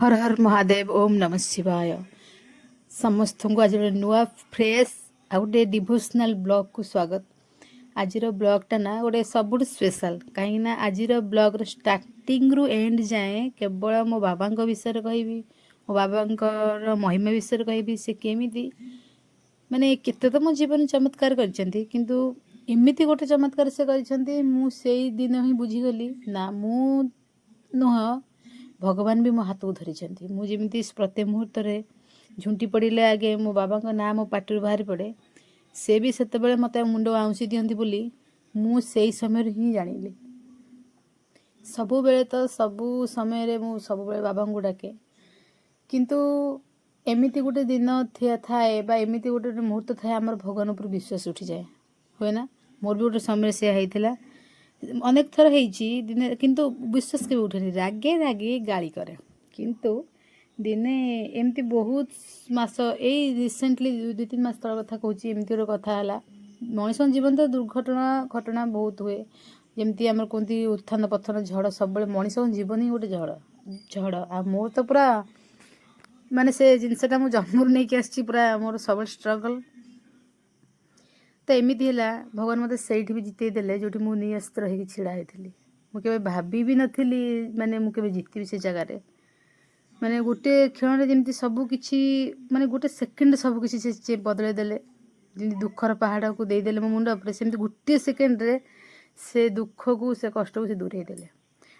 हर हर महादेव ओम नमः शिवाय समस्त को आज नुआ फ्रेश आ गए डिभोशनाल ब्लॉग को स्वागत। आज ब्लॉगटा ना गोटे सब स्पेशल कहीं आज ब्लॉगर स्टार्टिंग रु एंड जाए केवल मो बाबा विषय कहि मो बाबा महिमा विषय कहि से केमी माने केते तो मो जीवन चमत्कार करछंती किंतु एमिति गोटे चमत्कार से करछंती मु सेई दिन ही बुझीगली ना मु नुह भगवान भी मो हाथ को धरी मुझे प्रत्येक मुहूर्त झुंटी पड़े आगे मो बाबा ना मो पार्टी बाहरी पड़े से भी से मत मुंड आउंसी दिखती बोली मुझे समय ही जानिली सबु बेले तो सबु समय सब बाबा को डाके किंतु एमती गोटे दिन थाए एमती गोटे मुहूर्त थाए आम भगवान उपर विश्वास उठी जाए हुए ना मोर भी गोटे समय से होता अनेक थर दिने किंतु विश्वास के उठे रागे रागे गाड़ी करे किंतु दिने एमती बहुत मास यही रिसेंटली 2-3 मास तल कथा कहूँ एमती गोटे कथा है मनीष जीवन तो दुर्घटना घटना बहुत हुए जमती आम कहते उत्थान पथन झड़ सब मनीष जीवन ही गोटे झड़ झड़ आ मोर तो पूरा माने से जिनसटा मु जन्म नहीं कि आसी पूरा मोर सब स्ट्रगल तो एमती है भगवान मत से भी जिते देले जो मुझे अस्त्र हो छिड़ा होती मुझे भाभी भी नथी माने मुझे जितबी से जगार माने गोटे क्षण जमी सबकि माने गोटे सेकेंड सबकि से बदल देले जमी दुखर पहाड़ को देदेले मो मुंड उपर सेमती गोटे सेकेंड रे से दुख को से कष्ट को से दूरे देले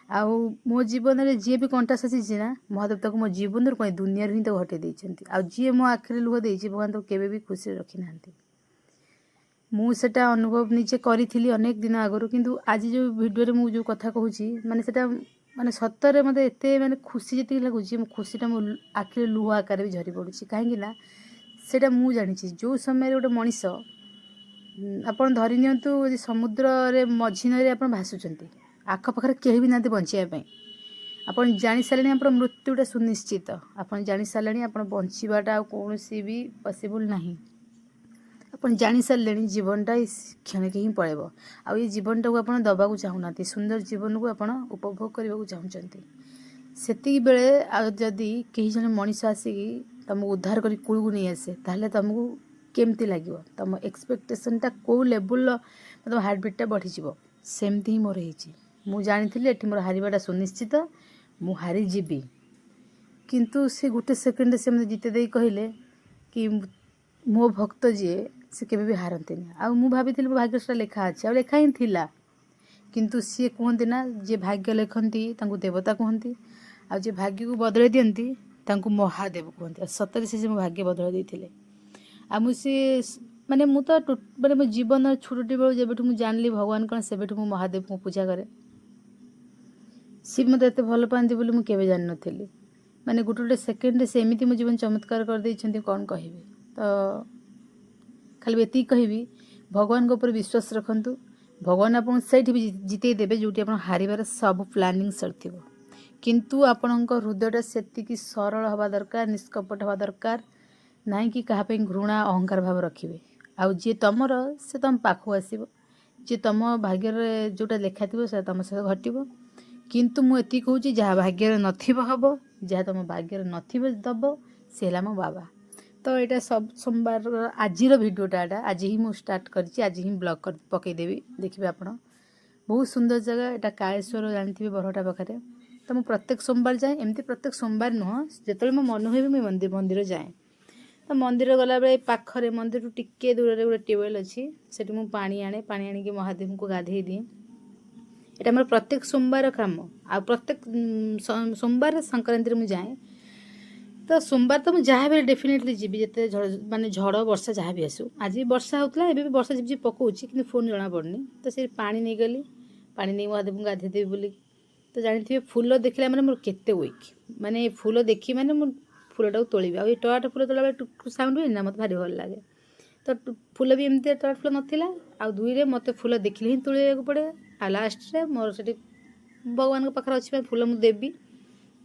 आउ मो जीवन में जी भी कंटास आसी ना महादेव तक मो जीवन कहीं दुनिया ही तो हटे देती आ जी मो आखिरी लुह दे भगवान तो केवे भी खुशी रखी ना मुझा अनुभव निजे करी अनेक दिन आगु किंतु आज जो वीडियो मु जो कथा कहूँ माने सेटा माने सतरे मत एत माने खुशी जी लगुच मो खुशीटा मो आखिरी लुह आकार भी झरी पड़ी कहीं सेटा मु जानी जो समय गोटे मनीष आपड़ धरी नियंतु समुद्र रे मझी नई आप भासुंट आखपाखे कहीं भी ना बचाई आप जानी सारे आप मृत्युटा सुनिश्चित आप जानी सारे आप बचाटा कौन भी पॉसिबल नहीं आप जानी सारे जीवनटा क्षण के ही पड़ेब आ ये जीवन टाक आप दबाक चाहूना सुंदर जीवन को आप उपभोग करने को चाहते से बेले जदि कहीं जन मनीष आसिकी तुमको उद्धार कर कूल को नहीं आसे ताहले तुमको केमती लगे तुम एक्सपेक्टेशनटा कौ लेवल तुम हार्टबिटा बढ़ीज सेमती ही मोर हो जानी मोर हारवाटा सुनिश्चित मु हारी जीवी किंतु से गोटे सेकेंड से मत जिते दे कहले कि मो भक्त जी से केवे भी हारती आ भाभी मो भाग्यटा लेखा अच्छे आ लेखा ही थिला किंतु सी कहते ना जे भाग्य लेखती देवता कहती आ जे भाग्य को बदल दियंती महादेव कहते सतरे से मो भाग्य बदल देते आ मुझे माने मु तो माने मो जीवन छोटी बेलू जब मुझे जानली भगवान कौन से महादेव को पूजा करे सी मत एत भल पाती बोली मुझे जान नी माने गोटे गोटे सेकेंड से एमती मो जीवन चमत्कार कर कौन कह तो खाली एति कहि भगवान के ऊपर विश्वास रखंतु भगवान आपन से भी जिते देवे जो हारिबार सब प्लानिंग सरथि किंतु आपणक हृदयटा से सरल हवा दरकार निष्कपट हवा दरकार ना कि कहाँ घृणा अहंकार भाव रखिए आउ जी तुमर से तुम पाख आसब जी तुम भाग्य जोटा लिखा थी से तुम सहित घटव किंतु मुझे कहूँ जहाँ भाग्य नथिब हम जहाँ तुम भाग्य नथिब दब से है मो बाबा तो यहाँ सब सोमवार आज भिडटा आज ही मुझे स्टार्ट कर आज ही ब्लॉग कर पकईदेवी देखिए आप बहुत सुंदर जगह यहाँ कालेश्वर जानते बरहटा पाखे तो मुझे प्रत्येक सोमवार जाए एमती प्रत्येक सोमवार नुह जो मो मन हुए मुझे मंदिर जाए तो मंदिर गला बेले पाखरे मंदिर टिके दूर गोटे ट्यूबवेल अच्छी से पानी आने पानी आणिकी महादेव को गाधे दिए यहाँ मोर प्रत्येक सोमवार काम आ प्रत्येक सोमवार संक्रांति मुझे जाए तो सोमवार तो मुझे जहाँ भी डेफिनेटली जी जिते माने झड़ वर्षा जहाँ भी आसू आज वर्षा होता है भी वर्षा झिप झिप पकाऊँच कि फोन जना पड़नी तो से पानी नहीं गली पानी नहीं महादेव को गाधेदेवी बोली तो जानी फूल देखला मैंने मोर केते वीक माने फूल देखी मैंने मुझे फूलटा को तोड़ी आ टमाटो फूल तोड़ा बेले टुक साउंड हुए ना मत भारी भल लगे तो फूल भी एमती टमाटो फूल नाला आ दुईरे मत फूल देखले ही तोड़ा पड़े आ लास्ट मोर से भगवान के पाखे अच्छी फूल मुझे देवी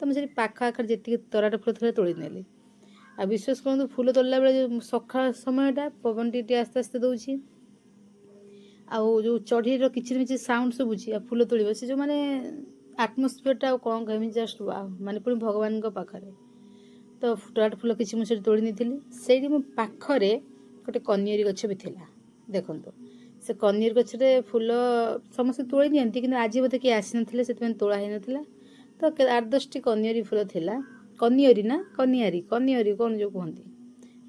तो मुझे पाख आखर जी तराट फूल थे तोड़ नेली आ विश्वास करूँ फूल तोड़ला बेले सकाळ समयटा पवन टी आस्ते आस्ते दूसरी आउ जो चढ़ीर किचिर मिचिर साउंड शुभुची आ फूल तोड़ से जो मैंने ଆଟମୋସ୍ଫିୟରଟା ଆଉ କ'ଣ କହିବି, ଜଷ୍ଟ ୱାଓ। ମାନେ ପୁଣି ଭଗବାନଙ୍କ ପାଖରେ ତ ଟରାଟ ଫୁଲ କିଛି ମୁଁ ସେଠି ତୋଳି ନେଇଥିଲି। ସେଇଠି ମୋ ପାଖରେ ଗୋଟେ କନିଅରି ଗଛ ବି ଥିଲା। ଦେଖନ୍ତୁ ସେ କନିଅରି ଗଛରେ ଫୁଲ ସମସ୍ତେ ତୋଳି ନିଅନ୍ତି, କିନ୍ତୁ ଆଜି ବୋଧେ କେହି ଆସିନଥିଲେ, ସେଥିପାଇଁ ତୋଳା ହେଇନଥିଲା। ତ 8-10ଟି କନିଅରି ଫୁଲ ଥିଲା। କନିଅରି ନା କନିଆରି, କନିଅରି କ'ଣ ଯେଉଁ କୁହନ୍ତି,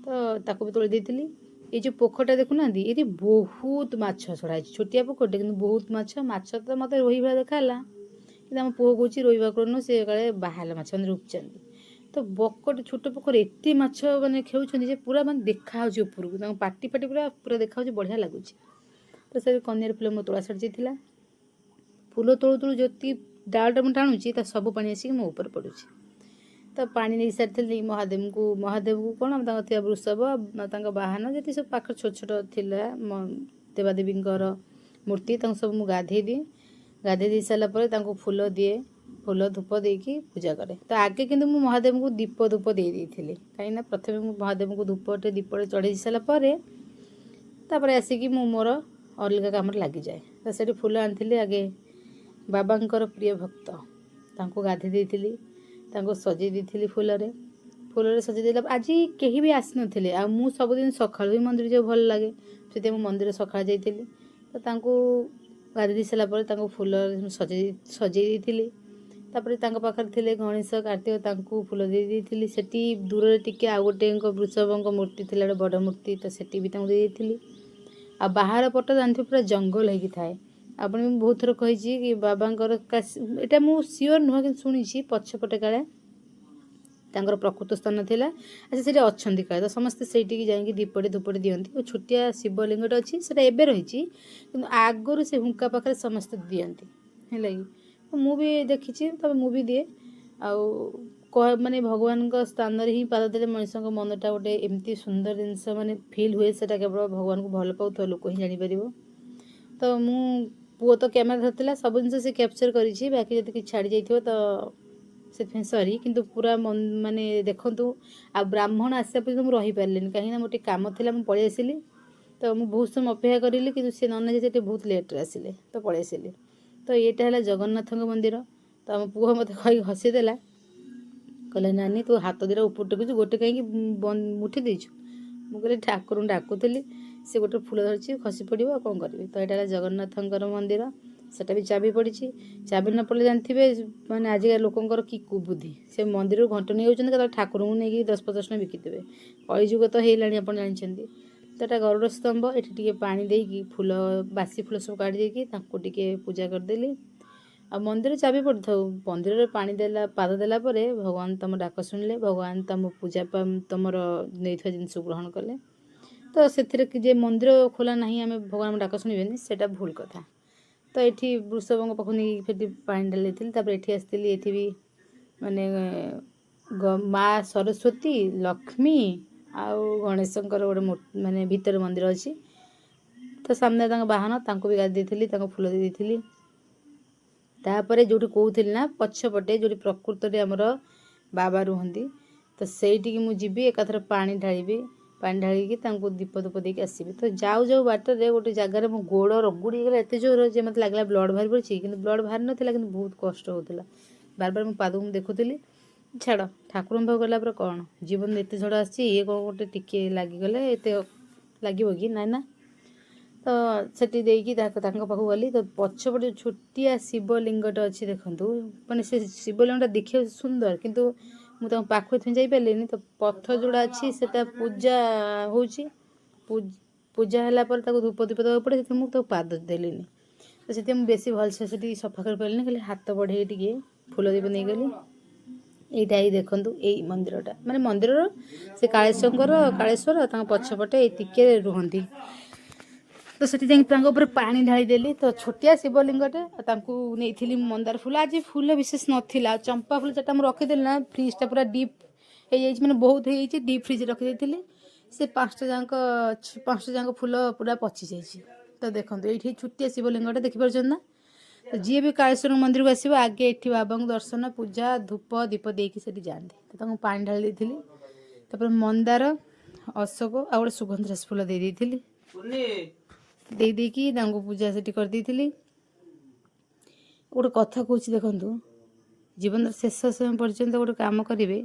ତ ତାକୁ ବି ତୋଳି ଦେଇଥିଲି। ଏଇ ଯେଉଁ ପୋଖରୀଟା ଦେଖୁନାହାନ୍ତି, ଏଠି ବହୁତ ମାଛ ଛଡ଼ା ହେଇଛି। ଛୋଟିଆ ପୋଖରୀଟେ କିନ୍ତୁ ବହୁତ ମାଛ। ମାଛ ତ ମୋତେ ରୋହି ଭଳିଆ ଦେଖାହେଲା, କିନ୍ତୁ ଆମ ପୁଅ କହୁଛି ରୋହି ଭାକୁର ନୁହଁ, ସେ କାଳେ ବାହାରିଲା ମାଛ ମାନେ ରୂପଚାନ୍ଦି। ତ ବକଟେ ଛୋଟ ପୋଖରୀ ଏତେ ମାଛ ମାନେ ଖେଳୁଛନ୍ତି ଯେ ପୁରା ମାନେ ଦେଖାହେଉଛି ଉପରକୁ, ତାଙ୍କ ପାଟି ପୁରା ପୁରା ଦେଖାହେଉଛି, ବଢ଼ିଆ ଲାଗୁଛି। ତ ସେ କନିଆରି ଫୁଲ ମୋ ତୋଳା ସରିଯାଇଥିଲା। ଫୁଲ ତୋଳୁ ତୋଳୁ ଯେତିକି ଡାଳଟା ମୁଁ ଟାଣୁଛି ତା ସବୁ ପାଣି ଆସିକି ମୋ ଉପରେ ପଡ଼ୁଛି। ତ ପାଣି ନେଇ ସାରିଥିଲି ମହାଦେବକୁ କ'ଣ ତାଙ୍କ ଥିବା ବୃଷଭ, ତାଙ୍କ ବାହନ ଯେତିକି ସବୁ ପାଖରେ ଛୋଟ ଛୋଟ ଥିଲା ଦେବାଦେବୀଙ୍କର ମୂର୍ତ୍ତି, ତାଙ୍କୁ ସବୁ ମୁଁ ଗାଧେଇ ଦିଏ। ଗାଧେଇ ଦେଇ ସାରିଲା ପରେ ତାଙ୍କୁ ଫୁଲ ଦିଏ, ଫୁଲ ଧୂପ ଦେଇକି ପୂଜା କରେ। ତ ଆଗେ କିନ୍ତୁ ମୁଁ ମହାଦେବଙ୍କୁ ଦୀପ ଧୂପ ଦେଇଥିଲି, କାହିଁକିନା ପ୍ରଥମେ ମୁଁ ମହାଦେବଙ୍କୁ ଦୀପଟେ ଚଢ଼େଇ ସାରିଲା ପରେ ତାପରେ ଆସିକି ମୁଁ ମୋର ଅଲଗା କାମରେ ଲାଗିଯାଏ। ତ ସେଠି ଫୁଲ ଆଣିଥିଲି। ଆଗେ ବାବାଙ୍କର ପ୍ରିୟ ଭକ୍ତ, ତାଙ୍କୁ ଗାଧେଇ ଦେଇଥିଲି, ତାଙ୍କୁ ସଜେଇ ଦେଇଥିଲି ଫୁଲରେ ସଜେଇ ଦେଲା। ଆଜି କେହି ବି ଆସିନଥିଲେ, ଆଉ ମୁଁ ସବୁଦିନ ସକାଳୁ ବି ମନ୍ଦିର ଯିବାକୁ ଭଲ ଲାଗେ, ସେଥିପାଇଁ ମୁଁ ମନ୍ଦିର ସକାଳେ ଯାଇଥିଲି। ତ ତାଙ୍କୁ ଗାଧେଇ ଦେଇ ସାରିଲା ପରେ ତାଙ୍କୁ ଫୁଲ ସଜେଇ ଦେଇଥିଲି। ତାପରେ ତାଙ୍କ ପାଖରେ ଥିଲେ ଗଣେଶ, କାର୍ତ୍ତିକ, ତାଙ୍କୁ ଫୁଲ ଦେଇଥିଲି। ସେଠି ଦୂରରେ ଟିକେ ଆଉ ଗୋଟେଙ୍କ ବୃଷଭଙ୍କ ମୂର୍ତ୍ତି ଥିଲା, ଗୋଟେ ବଡ଼ ମୂର୍ତ୍ତି, ତ ସେଠି ବି ତାଙ୍କୁ ଦେଇଥିଲି। ଆଉ ବାହାର ପଟ ଜାଣିଥିବେ ପୁରା ଜଙ୍ଗଲ ହେଇକି ଥାଏ। ଆପଣ ମୁଁ ବହୁତ ଥର କହିଛି କି ବାବାଙ୍କର ଏଇଟା ମୁଁ ସିଓର ନୁହଁ, କିନ୍ତୁ ଶୁଣିଛି ପଛପଟେ କାଳେ ତାଙ୍କର ପ୍ରକୃତ ସ୍ଥାନ ଥିଲା। ଆଚ୍ଛା ସେଇଠି ଅଛନ୍ତି କାଳେ, ତ ସମସ୍ତେ ସେଇଠିକି ଯାଇକି ଦୀପଟେ ଧୂପଟେ ଦିଅନ୍ତି। ଓ ଛୋଟିଆ ଶିବଲିଙ୍ଗଟେ ଅଛି, ସେଇଟା ଏବେ ରହିଛି, କିନ୍ତୁ ଆଗରୁ ସେ ହୁଙ୍କା ପାଖରେ ସମସ୍ତେ ଦିଅନ୍ତି, ହେଲା କି। ମୁଁ ବି ଦେଖିଛି, ତবে ମୁଁ ବି ଦିଏ। ଆଉ ମାନେ ଭଗବାନଙ୍କ ସ୍ଥାନରେ ହିଁ ପାଦ ଦେଲେ ମଣିଷଙ୍କ ମନଟା ଗୋଟେ ଏମିତି ସୁନ୍ଦର ଜିନିଷ ମାନେ ଫିଲ୍ ହୁଏ, ସେଇଟା କେବଳ ଭଗବାନଙ୍କୁ ଭଲ ପାଉଥିବା ଲୋକ ହିଁ ଜାଣିପାରିବ। ତ ମୁଁ ପୁଅ ତ କ୍ୟାମେରା ଧରିଥିଲା, ସବୁ ଜିନିଷ ସେ କ୍ୟାପଚର କରିଛି, ବାକି ଯଦି କିଛି ଛାଡ଼ି ଯାଇଥିବ ତ ସେଥିପାଇଁ ସରି। କିନ୍ତୁ ପୁରା ମାନେ ଦେଖନ୍ତୁ, ଆଉ ବ୍ରାହ୍ମଣ ଆସିବା ପର୍ଯ୍ୟନ୍ତ ମୁଁ ରହିପାରିଲିନି, କାହିଁକିନା ମୋର ଟିକେ କାମ ଥିଲା, ମୁଁ ପଳେଇ ଆସିଲି। ତ ମୁଁ ବହୁତ ସମୟ ଅପେକ୍ଷା କରିଲି, କିନ୍ତୁ ସେ ନନା ଯେ ସେଠି ବହୁତ ଲେଟ୍ରେ ଆସିଲେ, ତ ପଳେଇ ଆସିଲି। ତ ଏଇଟା ହେଲା ଜଗନ୍ନାଥଙ୍କ ମନ୍ଦିର। ତ ଆମ ପୁଅ ମୋତେ କହିକି ହସିଦେଲା, କହିଲା ନାନୀ ତୁ ହାତ ଦୁଇଟା ଉପରୁ ଟେକୁଛୁ, ଗୋଟେ କାହିଁକି ମୁଠି ଦେଇଛୁ। ମୁଁ କହିଲି ଠାକୁରଙ୍କୁ ଡାକୁଥିଲି, ସେ ଗୋଟେ ଫୁଲ ଧରିଛି, ଖସି ପଡ଼ିବ, ଆଉ କ'ଣ କରିବି। ତ ଏଇଟା ହେଲା ଜଗନ୍ନାଥଙ୍କର ମନ୍ଦିର, ସେଟା ବି ଚାବି ପଡ଼ିଛି। ଚାବି ନ ପଡ଼ିଲେ ଜାଣିଥିବେ ମାନେ ଆଜିକା ଲୋକଙ୍କର କି କୁବୁଦ୍ଧି, ସେ ମନ୍ଦିରରୁ ଘଣ୍ଟ ନେଇଯାଉଛନ୍ତି, କେତେବେଳେ ଠାକୁରଙ୍କୁ ନେଇକି 10-50 ଟଙ୍କା ବିକିଦେବେ। କଳିଯୁଗ ତ ହେଇଲାଣି, ଆପଣ ଜାଣିଛନ୍ତି। ତ ଏଟା ଗରୁଡ଼ ସ୍ତମ୍ଭ, ଏଠି ଟିକେ ପାଣି ଦେଇକି ବାସି ଫୁଲ ସବୁ କାଢ଼ି ଦେଇକି ତାଙ୍କୁ ଟିକେ ପୂଜା କରିଦେଲି। ଆଉ ମନ୍ଦିର ଚାବି ପଡ଼ିଥାଉ, ମନ୍ଦିରରେ ପାଦ ଦେଲା ପରେ ଭଗବାନ ତମ ଡାକ ଶୁଣିଲେ, ଭଗବାନ ତମ ପୂଜା ତମର ନେଇଥିବା ଜିନିଷ ଗ୍ରହଣ କଲେ। ତ ସେଥିରେ ଯେ ମନ୍ଦିର ଖୋଲା ନାହିଁ ଆମେ ଭଗବାନଙ୍କ ଡାକ ଶୁଣିବେନି, ସେଇଟା ଭୁଲ କଥା। ତ ଏଠି ବୃଷଭଙ୍କ ପାଖକୁ ନେଇକି ସେଠି ପାଣି ଢାଳିଥିଲି। ତାପରେ ଏଠି ଆସିଥିଲି, ଏଠି ବି ମାନେ ମା ସରସ୍ୱତୀ, ଲକ୍ଷ୍ମୀ ଆଉ ଗଣେଶଙ୍କର ଗୋଟେ ମାନେ ଭିତରେ ମନ୍ଦିର ଅଛି। ତ ସାମ୍ନାରେ ତାଙ୍କ ବାହନ, ତାଙ୍କୁ ବି ଗାଧେଇ ଦେଇଥିଲି, ତାଙ୍କୁ ଫୁଲ ଦେଇଥିଲି। ତାପରେ ଯେଉଁଠି କହୁଥିଲି ନା ପଛପଟେ ଯେଉଁଠି ପ୍ରକୃତରେ ଆମର ବାବା ରୁହନ୍ତି, ତ ସେଇଠିକି ମୁଁ ଯିବି, ଏକାଥରେ ପାଣି ଢାଳିବି। ପାଣି ଢାଳିକି ତାଙ୍କୁ ଦୀପ ଧୂପ ଦେଇକି ଆସିବି। ତ ଯାଉ ବାଟରେ ଗୋଟେ ଜାଗାରେ ମୋ ଗୋଡ଼ ରଗୁଡ଼ି ହେଇଗଲା ଏତେ ଜୋର ଯେ ମୋତେ ଲାଗିଲା ବ୍ଲଡ଼ ବାହାରି ପଡ଼ିଛି, କିନ୍ତୁ ବ୍ଲଡ଼ ବାହାରି ନଥିଲା, କିନ୍ତୁ ବହୁତ କଷ୍ଟ ହେଉଥିଲା। ବାରବାର ମୋ ପାଦକୁ ମୁଁ ଦେଖୁଥିଲି। ଛାଡ଼, ଠାକୁରଙ୍କ ପାଖକୁ ଗଲା ପରେ କ'ଣ ଜୀବନରେ ଏତେ ଝଡ଼ ଆସିଛି, ଇଏ କ'ଣ ଗୋଟେ ଟିକେ ଲାଗିଗଲେ ଏତେ ଲାଗିବ କି, ନାଇଁ ନା। ତ ସେଠି ଦେଇକି ତାଙ୍କ ପାଖକୁ ଗଲି। ତ ପଛପଟେ ଛୋଟିଆ ଶିବଲିଙ୍ଗଟେ ଅଛି, ଦେଖନ୍ତୁ। ମାନେ ସେ ଶିବଲିଙ୍ଗଟା ଦେଖିବାକୁ ସୁନ୍ଦର, କିନ୍ତୁ ମୁଁ ତାଙ୍କ ପାଖକୁ ଏଥିପାଇଁ ଯାଇପାରିଲିନି। ତ ପଥର ଯେଉଁଟା ଅଛି ସେଟା ପୂଜା ହେଉଛି, ପୂଜା ହେଲା ପରେ ତାକୁ ଧୂପ ଦୀପ ଦେବାକୁ ପଡ଼େ, ସେଥିପାଇଁ ମୁଁ ତାକୁ ପାଦ ଦେଲିନି। ତ ସେଥିପାଇଁ ମୁଁ ବେଶୀ ଭଲସେ ସେଠି ସଫା କରିପାରିଲିନି, ଖାଲି ହାତ ବଢ଼େଇ ଟିକେ ଫୁଲ ଦୀପ ନେଇଗଲି। ଏଇଟା ଏଇ ଦେଖନ୍ତୁ, ଏଇ ମନ୍ଦିରଟା ମାନେ ମନ୍ଦିରର ସେ କାଳେଶ୍ୱର ତାଙ୍କ ପଛପଟେ ଏଇ ଟିକେ ରୁହନ୍ତି। ତ ସେଠି ଯାଇକି ତାଙ୍କ ଉପରେ ପାଣି ଢାଳିଦେଲି। ତ ଛୋଟିଆ ଶିବଲିଙ୍ଗଟେ, ତାଙ୍କୁ ନେଇଥିଲି ମନ୍ଦାର ଫୁଲ। ଆଜି ଫୁଲ ବିଶେଷ ନଥିଲା, ଆଉ ଚମ୍ପା ଫୁଲ ଯେଟା ମୁଁ ରଖିଦେଲି ନା, ଫ୍ରିଜ୍ଟା ପୁରା ଡିପ୍ ହେଇଯାଇଛି, ମାନେ ବହୁତ ହେଇଯାଇଛି, ଡିପ୍ ଫ୍ରିଜ୍ରେ ରଖିଦେଇଥିଲି। ସେ 5ଟା ଯାକ ଫୁଲ ପୁରା ପଚିଯାଇଛି। ତ ଦେଖନ୍ତୁ ଏଇଠି ଛୋଟିଆ ଶିବଲିଙ୍ଗଟେ ଦେଖିପାରୁଛନ୍ତି ନା। ତ ଯିଏ ବି କାଳେଶ୍ୱର ମନ୍ଦିରକୁ ଆସିବ, ଆଗେ ଏଠି ବାବାଙ୍କୁ ଦର୍ଶନ, ପୂଜା, ଧୂପ ଦୀପ ଦେଇକି ସେଠି ଯାଆନ୍ତି। ତ ତାଙ୍କୁ ପାଣି ଢାଳି ଦେଇଥିଲି। ତାପରେ ମନ୍ଦାର, ଅଶୋକ ଆଉ ଗୋଟେ ସୁଗନ୍ଧରାଜ ଫୁଲ ଦେଇକି ତାଙ୍କୁ ପୂଜା ସେଠି କରିଦେଇଥିଲି। गोटे कथा कौच देखु जीवन शेष समय पर्यंत गोटे काम करेंगे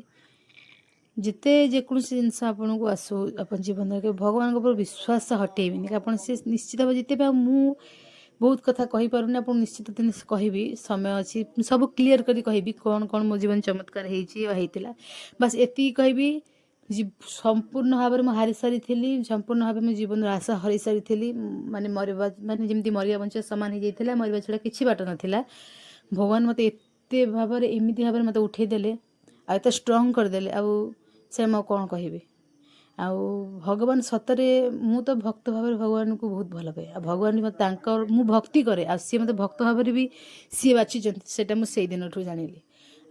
जिते जेकोसी जिनस आपन को आसू आप जीवन भगवान ऊपर विश्वास हटेबी आप निश्चित भाव जिते मु बहुत कथा कही पारुनी आप निश्चित दिन कहबी समय अच्छी सब क्लीयर करी कहबी कौन कौन मो जीवन चमत्कार होता बस एति कहबी संपूर्ण भाव में हारी सारी संपूर्ण भाव में जीवन आशा हर सारी माने मरवा माने जमी मरिया बंचा सामान हो जाता मरवा छड़ा किसी बाट नाला भगवान मत एत भाव एमती भाव मत उठेदेले आते स्ट्रंग करदे आउ से कौन कहबी आउ भगवान सतरे मु तो भक्त भाव भगवान को बहुत भल पाए भगवान भी मु भक्ति करे आ सी मत भक्त भाव भी सी बाछी मुझे दिन जानी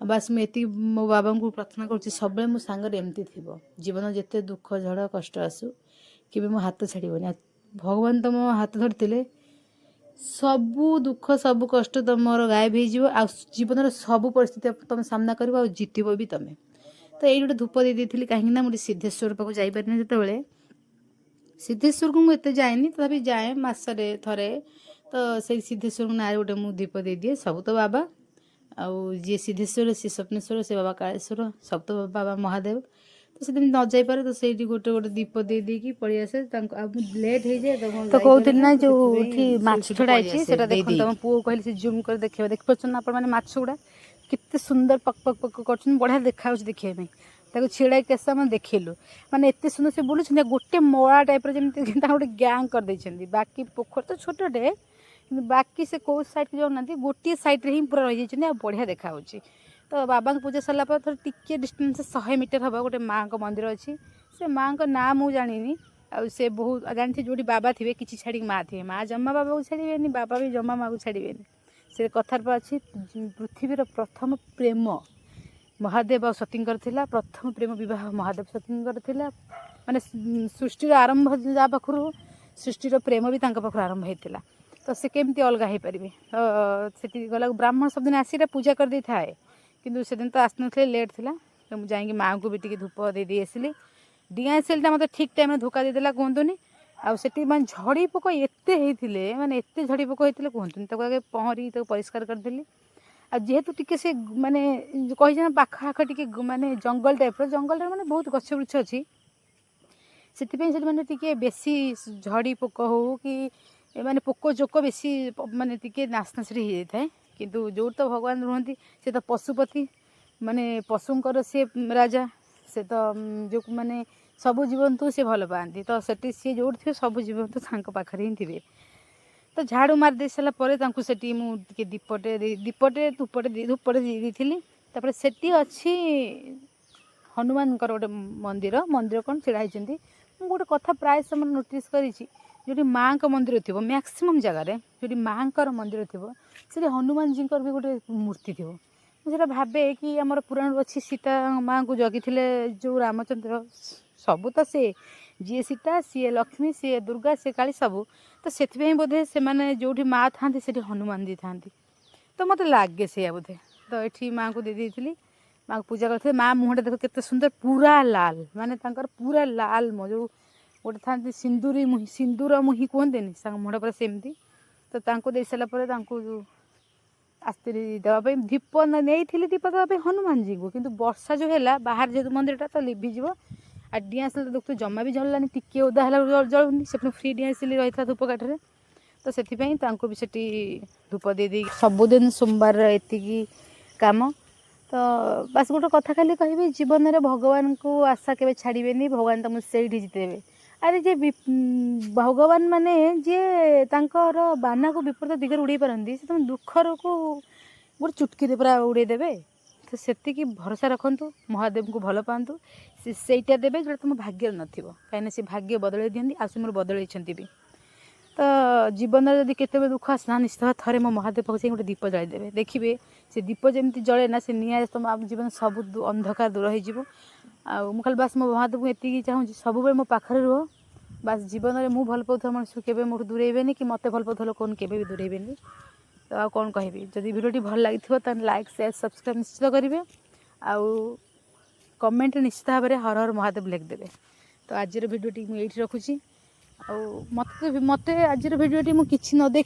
बस मुझे मो बाबा को प्रार्थना कर सब मो सांगे एमती थी जीवन जिते दुख झड़ कष्ट आसू कि मो हाथ छाड़बनी भगवान तुम हाथ धरते सबू दुख सब कष्ट तुम गायब हो जीवन सब परिस्थिति तुम सामना कर जितब भी तुम तो ये गोटे धूप दे दी कहीं मुझे सिद्धेश्वर पाक जापारे जो सिद्धेश्वर को मुझे जाए तथापि जाए मसरे थे तो से सिद्धेश्वर ना गोटे मुझे दीप दे दिए सब तो बाबा आउ जी सिद्धेश्वर सी स्वप्नेश्वर से बाबा कालेश्वर सब तो बाबा महादेव तो से न जापे तो से गोटे गोटे दीप दे देकी पलि आसे लेट हो जाए तो कहते ना जो माछ छड़ा तुम पुओ कहले से जूम कर देखा देख पार्छ आप माछ गुड़ा कितने सुंदर पक पक पक कर बढ़िया देखा देखा छिड़ा केसा मैंने देखलु माने एत सुंदर से बुलूँ गोटे मला टाइप जमी गोटे गैंग कर देछंदी बाकी पोखर तो छोटे बाकी से कौ साइड के जाऊना गोटे सैड्रे ही पूरा रही जाइए बढ़िया देखा तो बाबा पूजा सरला थोड़ा टिके डिस्टेंस 100 मीटर हम गोटे माँ का मंदिर अच्छी से माँ का ना मुझे जानी आ से बहुत जानी जो बाबा थे कि छाड़ी माँ थे माँ जमा बाबा को छाड़े बाबा भी जमा माँ को छाड़े से कथार अच्छी पृथ्वीर प्रथम प्रेम महादेव और सतींकर थिला प्रथम प्रेम विवाह महादेव सतींकर थिला माने सृष्टिर आरंभ जा पाखु सृष्टिर प्रेम भी पाखु आरंभ होता तो से केमती अलग हो पारे तो से गला ब्राह्मण सब दिन आसी पूजा कर दे थाए किंतु से दिन तो आस ना लेट थिला तो मुझे जाकि माँ को भी टी धूप दे दी आसली डिया आसलटा मतलब ठीक टाइम धोखा देदेला कहतुनी आठी मैं झड़ी पोक एते माने एते झड़ी पोक होते कहतुनी तो आगे पहरी तो परिष्कार करदेली आ जेहेतु टिके से माने कही पाख आख टिके माने जंगल टाइप जंगल माने बहुत गछ वृक्ष अच्छी से माने टिके बेसी झड़ी पोक हो कि माने पोक जोक बेसी माने टिके नासनासरी हो जाए किंतु जो तो भगवान रुहती से तो पशुपति माने पशुंकर से राजा से तो जो माने सबू जीवंतु से भल पाती तो सेठी सी जो थे सब जीवंतु पाखे ही थे तो झाड़ू मार दे सारापर से मुझे दीपटे धूपटे धूपटे दे सेठी अच्छी हनुमान गोटे मंदिर मंदिर कौन छिड़ा होती गोटे कथा प्राय समय नोटिस करी जो माँ का मंदिर थी मैक्सिमम जगार जो माँ का मंदिर थी से हनुमान जी भी गोटे मूर्ति थी मुझे भावे कि आमर पुराण अच्छी सीता माँ को जगी जो रामचंद्र सबू तो से जी सीता सी लक्ष्मी सी दुर्गा सी काली सबू तो से बोधे से माने जो माँ था हनुमान जी था तो मत लगे से बोधे तो ये माँ को दे दी माँ को पूजा करते माँ मुहटा देख के सुंदर पूरा लाल माने पूरा लाल मो जो गोटे था सिंदूर मुही कहते मुहटा पूरा सेमती तो दे सारापर आस्ते देवाई दीप नहीं दीप देवाई हनुमान जी को किंतु वर्षा जो है बाहर जेहतु मंदिरटा तो लिभिज आ डिया आसल तो देखते जमा भी जलानी टिके ओदा है जलुनी से फ्री डिया आसिली रही था धूप काठरे तो से भी सेठी धूप दे दी सबुदिन सोमवार एतिकी काम तो बस गोटे कथा खाली कहि जीवन में भगवान को आशा के छाड़बेनि भगवान तुमको से जितेबे अरे जे भगवान माने जे तांकर बाना को विपरीत दिगरे उड़े पारती से तुम दुखर को गोटे चुटकी पूरा उड़े देवे तो सेतिकी भरोसा रखु महादेव को भल पातु सेटा देवे जो तुम भाग्य नथिबो कहीं से भाग्य बदल दिखती आस मोर बदल भी तो जीवन में जब केत दुख आसा निश्चित थे मो महादेव पाक गोटे दीप जलदेवे देखिए से दीप जमी जले ना से निआ तुम जीवन सब अंधकार दूर हो आउ खाली बास मो महादेव को एति चाहूँगी सब मो पाखे रुह बास जीवन में मुझे भल पाऊँ मनुष्य के मोट दूरेबेनि कि मत भल पाऊँ लोक के भी दूरेबेनि तो आ कौन कहि जदि भिडियोटी भल लगी तो लाइक शेयर सब्सक्राइब निश्चित करेंगे आउ कमेंट निश्चित भाव में हर हर महादेव लिखिदेवे तो आज भिडियोटी मुझे रखुची मत आज भिडियोटी मुझे न देख